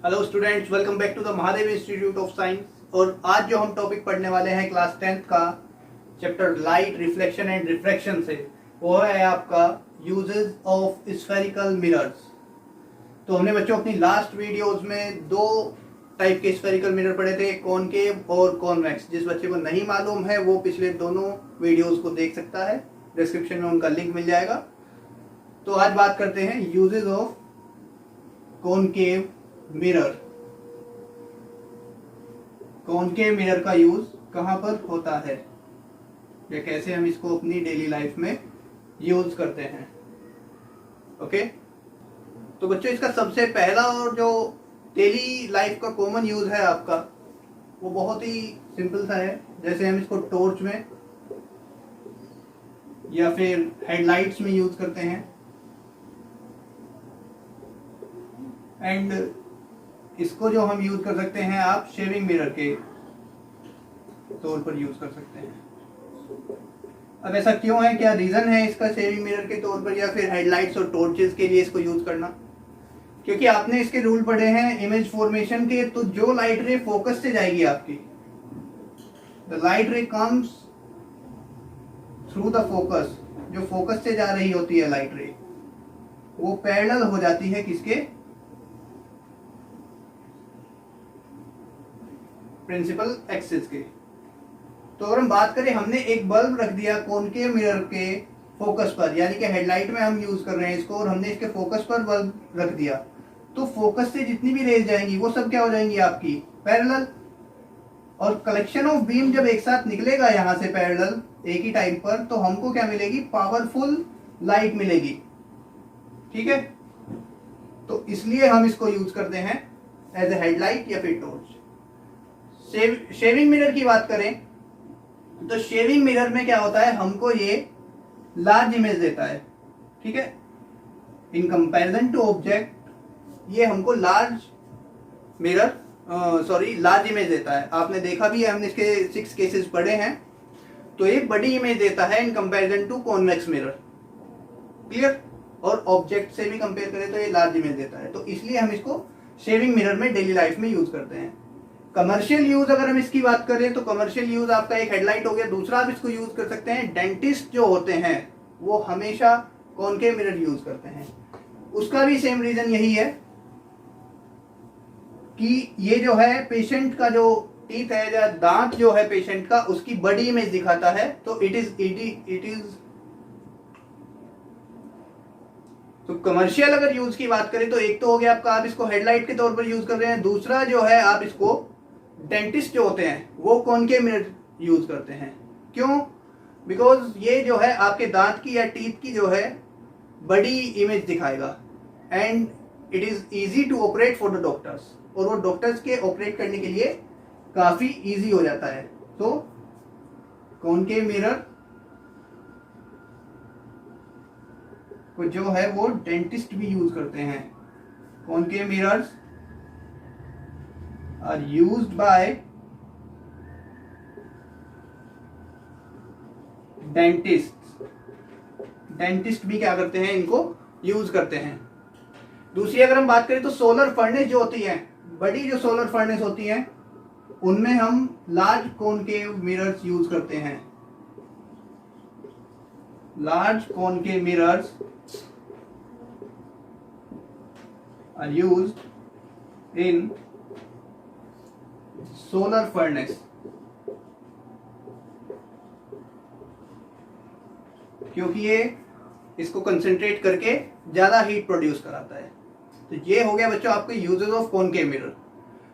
Hello students, welcome back to the Mahadev institute of science. और आज जो हम टॉपिक पढ़ने वाले हैं क्लास 10th का chapter light reflection and refraction से, वो है आपका यूजेस ऑफ स्फेरिकल मिरर्स। तो हमने बच्चों अपनी लास्ट वीडियोस में दो टाइप के स्फेरिकल मिरर पढ़े थे, कॉनकेव और कॉन्वेक्स। जिस बच्चे को नहीं मालूम है वो पिछले दोनों वीडियोस को देख सकता है, डिस्क्रिप्शन में उनका लिंक मिल जाएगा। तो आज बात करते हैं uses of concave mirror. Concave mirror का यूज कहां पर होता है या कैसे हम इसको अपनी डेली लाइफ में यूज करते हैं। ओके, तो बच्चों इसका सबसे पहला और जो डेली लाइफ का कॉमन यूज है आपका, वो बहुत ही सिंपल सा है। जैसे हम इसको टॉर्च में या फिर हेडलाइट्स में यूज करते हैं, एंड इसको जो हम यूज कर सकते हैं आप शेविंग मिरर के तौर पर यूज कर सकते हैं। अब ऐसा क्यों है, क्या रीजन है इसका शेविंग मिरर के तौर पर या फिर हेडलाइट्स और टॉर्चेस के लिए इसको यूज करना? क्योंकि आपने इसके रूल पढ़े हैं इमेज फॉर्मेशन के। तो जो लाइट रे फोकस से जाएगी आपकी, द लाइट रे कम्स थ्रू द फोकस, जो फोकस से जा रही होती है लाइट रे, वो पैरेलल हो जाती है किसके? प्रिंसिपल एक्सिस के। तो अगर हम बात करें, हमने एक बल्ब रख दिया कॉनकेव मिरर के फोकस पर, यानी कि हेडलाइट में हम यूज कर रहे हैं इसको, और हमने इसके फोकस पर बल्ब रख दिया, तो फोकस से जितनी भी रेज जाएंगी वो सब क्या हो जाएंगी आपकी? पैरेलल। और कलेक्शन ऑफ बीम जब एक साथ निकलेगा यहां से पैरेलल एक ही टाइम पर, तो हमको क्या मिलेगी? पावरफुल लाइट मिलेगी। ठीक है, तो इसलिए हम इसको यूज करते हैं एज ए हेडलाइट या फिर टॉर्च। शेविंग मिरर की बात करें तो शेविंग मिरर में क्या होता है, हमको ये लार्ज इमेज देता है। ठीक है, इन कंपैरिजन टू ऑब्जेक्ट ये हमको लार्ज इमेज देता है। आपने देखा भी है, हमने इसके 6 केसेस पढ़े हैं। तो ये बड़ी इमेज देता है in comparison to convex mirror. Clear? और ऑब्जेक्ट से भी कंपेयर करें तो ये लार्ज इमेज देता है। तो इसलिए हम इसको शेविंग मिरर में डेली लाइफ में यूज करते हैं। कमर्शियल यूज अगर हम इसकी बात करें तो कमर्शियल यूज आपका एक हेडलाइट हो गया। दूसरा आप इसको यूज कर सकते हैं, डेंटिस्ट जो होते हैं वो हमेशा कॉनकेव मिरर यूज करते हैं। उसका भी सेम रीजन यही है कि ये जो है पेशेंट का जो टीथ है या दांत जो है पेशेंट का, उसकी बड़ी इमेज दिखाता है। तो इट इज तो कमर्शियल अगर यूज की बात करें तो एक तो हो गया आपका, आप इसको हेडलाइट के तौर पर यूज कर रहे हैं। दूसरा जो है, आप इसको डेंटिस्ट जो होते हैं वो कॉनकेव मिरर यूज करते हैं। क्यों? बिकॉज ये जो है आपके दांत की या टीथ की जो है बड़ी इमेज दिखाएगा, and it is easy to operate for the doctors, और वो डॉक्टर्स के ऑपरेट करने के लिए काफी इजी हो जाता है। तो कॉनकेव मिरर को जो है वो डेंटिस्ट भी यूज करते हैं। Concave mirrors are used by dentist. Dentist भी क्या करते हैं? इनको यूज करते हैं। दूसरी अगर हम बात करें तो सोलर फर्नेस जो होती है, बड़ी जो सोलर फर्नेस होती है, उनमें हम लार्ज कॉनकेव मिरर्स यूज करते हैं। Large concave mirrors are used in solar furnace, क्योंकि ये इसको कंसंट्रेट करके ज्यादा हीट प्रोड्यूस कराता है। तो ये हो गया बच्चों आपके uses of concave mirror.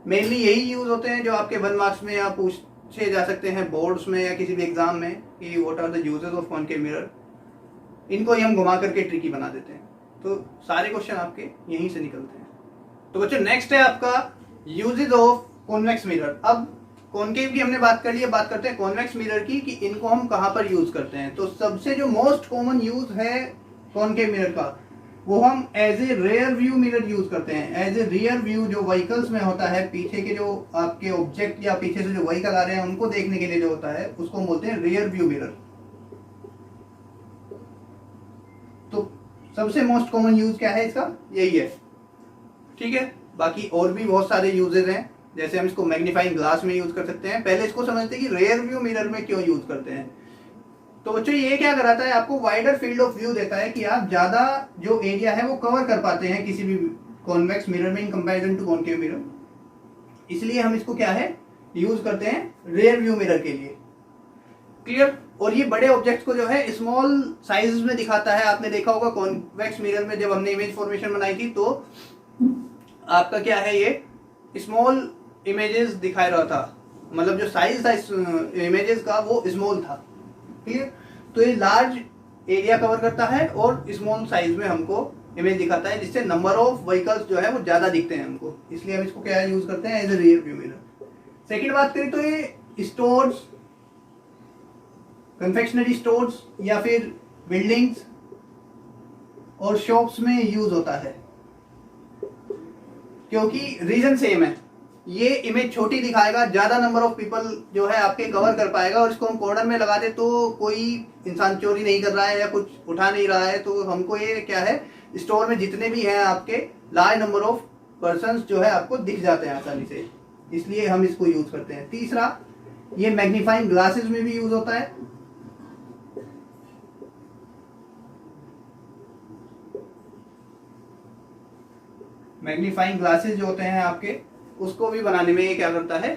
Mainly यही यूज होते हैं जो आपके 1 मार्क्स में या पूछे जा सकते हैं बोर्ड्स में या किसी भी एग्जाम में कि what are the uses of concave mirror. इनको ही हम घुमा करके ट्रिकी बना देते हैं, तो सारे क्वेश्चन आपके यहीं से निकलते हैं। तो बच्चों नेक्स्ट है आपका यूजेस ऑफ कॉन्वेक्स मिरर। अब कॉनकेव की हमने बात कर ली, बात करते हैं कॉन्वेक्स मिरर की कि इनको हम कहां पर यूज करते हैं। तो सबसे जो मोस्ट कॉमन यूज है कॉनकेव मिरर का, वो हम as a rear view mirror use करते हैं। एज ए रियर व्यू जो व्हीकल्स में होता है, पीछे के जो आपके ऑब्जेक्ट या पीछे से जो व्हीकल आ रहे हैं उनको देखने के लिए जो होता है, उसको हम बोलते हैं रियर व्यू मिरर। तो सबसे मोस्ट कॉमन यूज क्या है इसका? यही है। ठीक है, बाकी और भी बहुत सारे यूजेस हैं, जैसे हम इसको मैग्नीफाइंग ग्लास में यूज कर सकते हैं। पहले इसको समझते हैं कि रेयर व्यू मिरर में क्यों यूज करते हैं। तो बच्चों ये क्या कराता है, आपको वाइडर फील्ड ऑफ व्यू देता है कि आप ज्यादा जो एरिया है वो कवर कर पाते हैं किसी भी कॉन्वेक्स मिरर में in comparison to concave mirror. इसलिए हम इसको क्या है यूज करते हैं रेयर व्यू मिरर के लिए। क्लियर। और ये बड़े ऑब्जेक्ट्स को जो है स्मॉल साइज में दिखाता है। आपने देखा होगा कॉन्वेक्स मिरर में जब हमने इमेज फॉर्मेशन बनाई थी तो आपका क्या है ये स्मॉल इमेजेस दिखा रहा था, मतलब जो साइज था इमेजेस का वो स्मॉल था। क्लियर। तो ये लार्ज एरिया कवर करता है और स्मॉल साइज में हमको इमेज दिखाता है, जिससे नंबर ऑफ व्हीकल्स जो है वो ज्यादा दिखते हैं हमको। इसलिए हम इसको क्या यूज करते हैं as a rear view mirror. Second बात करें तो ये स्टोर्स, कन्फेक्शनरी स्टोर्स या फिर बिल्डिंग्स और शॉप्स में यूज होता है, क्योंकि रीजन सेम है। ये इमेज छोटी दिखाएगा, ज्यादा नंबर ऑफ पीपल जो है आपके कवर कर पाएगा। और इसको हम कॉर्नर में लगा दे तो कोई इंसान चोरी नहीं कर रहा है या कुछ उठा नहीं रहा है, तो हमको ये क्या है स्टोर में जितने भी हैं आपके लार्ज नंबर ऑफ पर्संस जो है आपको दिख जाते हैं आसानी से, इसलिए हम इसको यूज करते हैं। तीसरा, ये मैग्नीफाइंग ग्लासेस में भी यूज होता है। मैग्नीफाइंग ग्लासेस जो होते हैं आपके, उसको भी बनाने में ये क्या करता है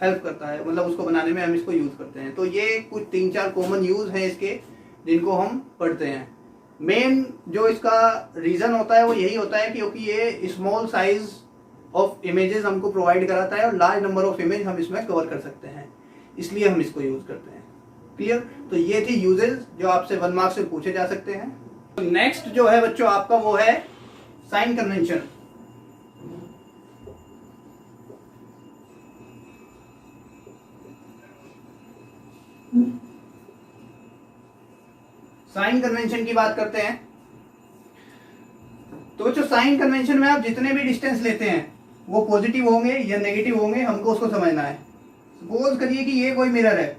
हेल्प करता है, मतलब उसको बनाने में हम इसको यूज करते हैं। तो ये कुछ 3-4 कॉमन यूज हैं इसके जिनको हम पढ़ते हैं। मेन जो इसका रीजन होता है वो यही होता है क्योंकि ये स्मॉल साइज ऑफ इमेजेस हमको प्रोवाइड कराता है और लार्ज नंबर ऑफ इमेज हम इसमें कवर कर सकते हैं, इसलिए हम इसको यूज करते हैं। क्लियर। तो ये थी यूजेस जो आपसे 1 मार्क्स से पूछे जा सकते हैं। तो नेक्स्ट जो है बच्चों आपका वो है साइन कन्वेंशन। साइन कन्वेंशन की बात करते हैं। तो बच्चों साइन कन्वेंशन में आप जितने भी डिस्टेंस लेते हैं वो पॉजिटिव होंगे या नेगेटिव होंगे, हमको उसको समझना है। सपोज करिए कि ये कोई मिरर है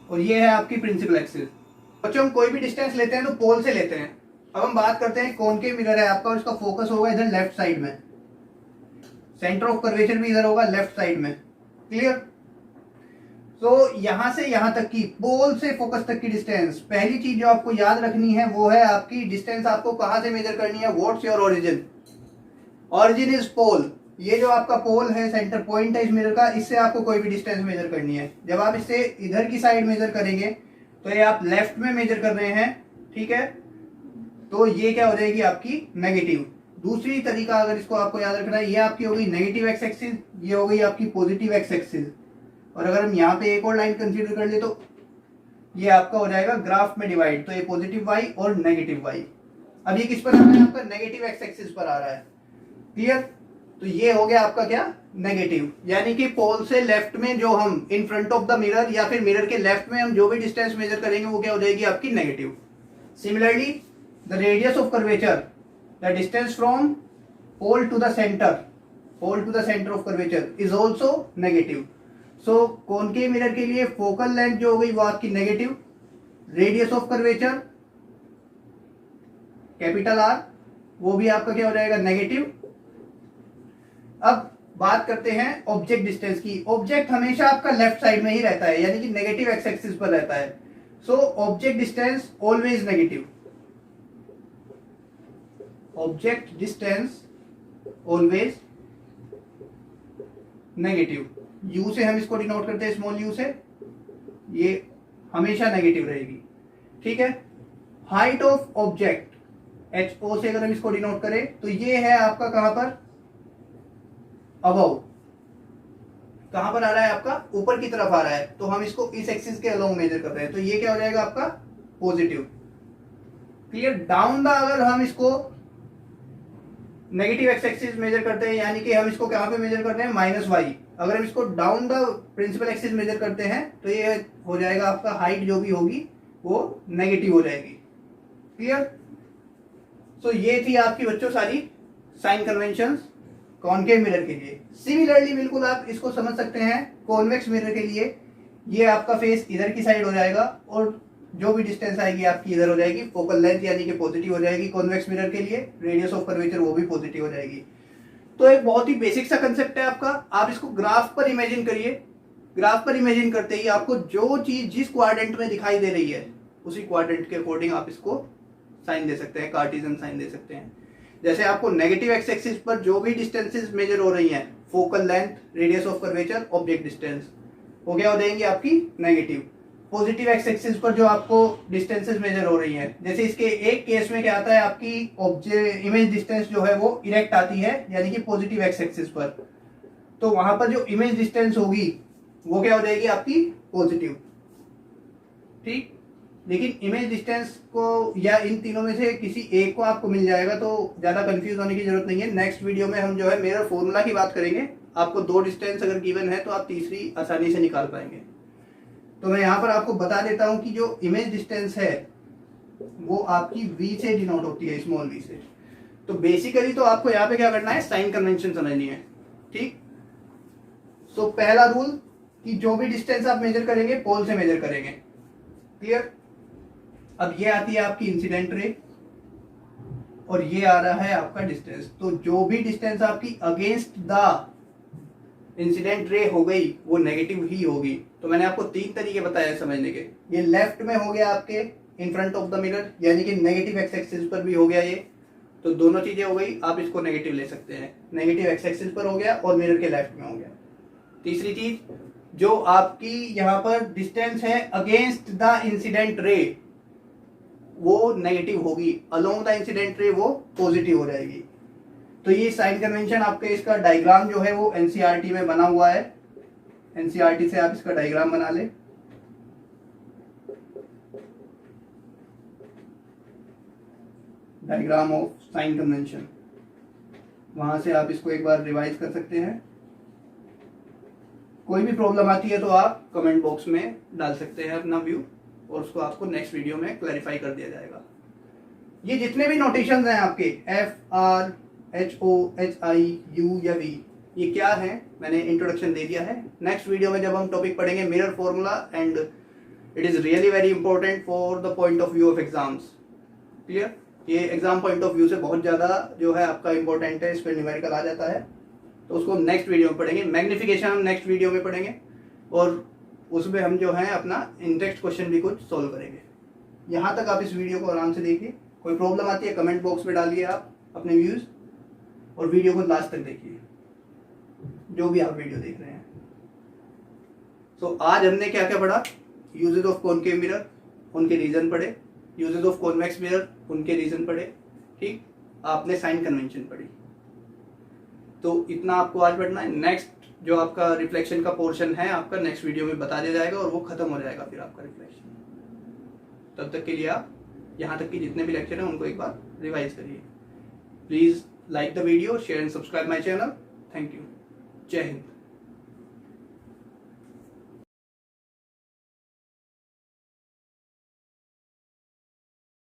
और ये है आपकी प्रिंसिपल एक्सिस। बच्चों हम कोई भी डिस्टेंस लेते हैं तो पोल से लेते हैं। अब हम बात करते हैं कॉनकेव मिरर है आपका और इसका फोकस होगा इधर लेफ्ट साइड में, सेंटर ऑफ कर्वेचर भी इधर होगा लेफ्ट साइड में। क्लियर। तो यहां से यहां तक की पोल से फोकस तक की डिस्टेंस, पहली चीज जो आपको याद रखनी है वो है आपकी डिस्टेंस आपको कहां से मेजर करनी है। What's your origin? Origin is pole. ये जो आपका पोल है, सेंटर पॉइंट है इस मिरर का, इससे आपको कोई भी डिस्टेंस मेजर करनी है। जब आप इससे इधर की साइड मेजर करेंगे तो ये आप लेफ्ट में मेजर कर रहे हैं, ठीक है, तो ये क्या हो जाएगी आपकी नेगेटिव। दूसरी तरीका अगर इसको आपको याद रखना है, ये आपकी होगी नेगेटिव एक्स एक्सिस, ये हो गई आपकी पॉजिटिव एक्स एक्सिस। और अगर हम यहाँ पे एक और लाइन कंसीडर कर ले तो ये आपका हो जाएगा ग्राफ में डिवाइड, तो ये पॉजिटिव वाई और नेगेटिव वाई। अब ये किस पर आ रहा है आपका नेगेटिव एक्स एक्सिस पर आ रहा है। क्लियर। तो ये हो गया आपका क्या नेगेटिव, यानी कि पोल से लेफ्ट में जो हम in front of the mirror या फिर मिरर के लेफ्ट में हम जो भी डिस्टेंस मेजर करेंगे वो क्या हो जाएगी आपकी negative. Similarly the radius of curvature, the distance from pole to the centre of curvature is also negative. So concave mirror के लिए फोकल लेंथ जो हो गई वो आपकी negative, radius of curvature capital R वो भी आपका क्या हो जाएगा नेगेटिव। अब बात करते हैं ऑब्जेक्ट डिस्टेंस की। ऑब्जेक्ट हमेशा आपका लेफ्ट साइड में ही रहता है, यानी कि नेगेटिव एक्स एक्सिस पर रहता है। So object distance always negative. Object distance always negative. You से हम इसको डिनोट करते हैं, स्मॉल यू से, ये हमेशा नेगेटिव रहेगी। ठीक है। Height of object H O से अगर हम इसको डिनोट करें तो ये है आपका कहां पर अबव, कहां पर आ रहा है आपका ऊपर की तरफ आ रहा है, तो हम इसको इस एक्सिस के अलोंग मेजर कर रहे हैं, तो ये क्या हो जाएगा आपका पॉजिटिव। क्लियर। डाउन द अगर हम इसको नेगेटिव एक्स एक्सिस मेजर करते हैं, यानी कि हम इसको कहां पे मेजर करते हैं माइनस वाई, अगर हम इसको down the principal axis measure करते हैं तो ये हो जाएगा आपका हाइट जो भी होगी वो नेगेटिव हो जाएगी। क्लियर। सो ये थी आपकी बच्चों सारी साइन कन्वेंशंस कॉनकेव मिरर के लिए। सिमिलरली बिल्कुल आप इसको समझ सकते हैं कॉन्वेक्स मिरर के लिए। ये आपका फेस इधर की साइड हो जाएगा और जो भी डिस्टेंस आएगी आपकी इधर हो जाएगी, फोकल लेंथ यानी कि पॉजिटिव हो जाएगी कॉन्वेक्स मिरर के लिए, रेडियस ऑफ कर्वेचर वो भी पॉजिटिव हो जाएगी। तो एक बहुत ही बेसिक सा कंसेप्ट है आपका। आप इसको ग्राफ पर इमेजिन करिए। ग्राफ पर इमेजिन करते ही आपको जो चीज जिस क्वाड्रेंट में दिखाई दे रही है उसी क्वाड्रेंट के अकॉर्डिंग आप इसको साइन दे सकते हैं, कार्टेशियन साइन दे सकते हैं। जैसे आपको नेगेटिव एक्स एक्सिस पर जो भी डिस्टेंसेस मेजर हो रही हैं, focal length, radius of curvature, object distance हो गया, हो जाएंगे आपकी नेगेटिव। पॉजिटिव एक्स एक्सिस पर जो आपको डिस्टेंसेस मेजर हो रही हैं, जैसे इसके एक केस में क्या आता है, आपकी ऑब्जेक्ट इमेज डिस्टेंस जो है वो इरेक्ट आती है यानी कि पॉजिटिव एक्स एक्सिस पर, तो वहां पर जो इमेज डिस्टेंस होगी वो क्या हो जाएगी आपकी पॉजिटिव। ठीक, लेकिन इमेज डिस्टेंस को या इन तीनों में से किसी एक को आपको मिल जाएगा तो ज्यादा कंफ्यूज होने की जरूरत नहीं है। नेक्स्ट वीडियो में हम जो है मिरर फॉर्मूला की बात करेंगे। आपको दो डिस्टेंस अगर गिवन है तो आप तीसरी आसानी से निकाल पाएंगे। तो मैं यहाँ पर आपको बता देता हूं कि जो इमेज डिस्टेंस है वो आपकी v से डिनोट होती है, स्मॉल v से। तो बेसिकली तो आपको यहाँ पे क्या करना है, साइन कन्वेंशन समझनी है। ठीक, तो पहला रूल कि जो भी डिस्टेंस आप मेजर करेंगे पोल से मेजर करेंगे। क्लियर। अब ये आती है आपकी इंसिडेंट रे और ये आ रहा है आपका डिस्टेंस। तो जो भी डिस्टेंस आपकी अगेंस्ट द इंसिडेंट रे हो गई वो नेगेटिव ही होगी। तो मैंने आपको तीन तरीके बताए समझने के। ये लेफ्ट में हो गया आपके in front of the mirror यानी कि नेगेटिव एक्स एक्सिस पर भी हो गया ये, तो दोनों चीजें हो गई। आप इसको नेगेटिव ले सकते हैं, नेगेटिव एक्स एक्सिस पर हो गया और मिरर के लेफ्ट में हो गया। तीसरी चीज, जो आपकी यहाँ पर डिस्टेंस है अगेंस्ट द इंसिडेंट रे वो नेगेटिव होगी, अलोंग द इंसिडेंट रे वो पॉजिटिव हो जाएगी। तो ये साइन कन्वेंशन आपके इसका डायग्राम जो है वो एनसीईआरटी में बना हुआ है। एनसीईआरटी से आप इसका डायग्राम बना ले। डायग्राम ऑफ साइन कन्वेंशन, वहां से आप इसको एक बार रिवाइज कर सकते हैं। कोई भी प्रॉब्लम आती है तो आप कमेंट बॉक्स में डाल सकते हैं अपना व्यू और उसको आपको नेक्स्ट वीडियो में क्लैरिफाई कर दिया जाएगा। ये जितने भी नोटेशंस हैं आपके FR HO HI U या V, ये क्या है मैंने इंट्रोडक्शन दे दिया है। नेक्स्ट वीडियो में जब हम टॉपिक पढ़ेंगे mirror formula, and it is really very important for the point of view of exams. Clear, ये एग्जाम पॉइंट ऑफ व्यू से बहुत ज्यादा जो है आपका इंपॉर्टेंट है, इस पर न्यूमेरिकल आ जाता है। तो उसको नेक्स्ट वीडियो में पढ़ेंगे। मैग्निफिकेशन हम नेक्स्ट वीडियो में पढ़ेंगे और उसमें हम जो है अपना इंडेक्स क्वेश्चन भी कुछ सॉल्व करेंगे। यहाँ तक आप इस वीडियो को आराम से देखिए। कोई प्रॉब्लम आती है कमेंट बॉक्स में डालिए आप अपने व्यूज, और वीडियो को लास्ट तक देखिए जो भी आप वीडियो देख रहे हैं। तो आज हमने क्या क्या पढ़ा, यूजेज ऑफ कॉनकेव मिरर, उनके रीजन पढ़े, यूजेज ऑफ कॉन्वेक्स मिरर, उनके रीजन पढ़े। ठीक, आपने साइन कन्वेंशन पढ़ी। तो इतना आपको आज पढ़ना है। नेक्स्ट जो आपका रिफ्लेक्शन का पोर्शन है आपका नेक्स्ट वीडियो में बता दिया जाएगा और वो खत्म हो जाएगा फिर आपका रिफ्लेक्शन। तब तक के लिए आप यहाँ तक के जितने भी लेक्चर हैं उनको एक बार रिवाइज करिए। Please like the video, share and subscribe my channel. Thank you. Jai Hind.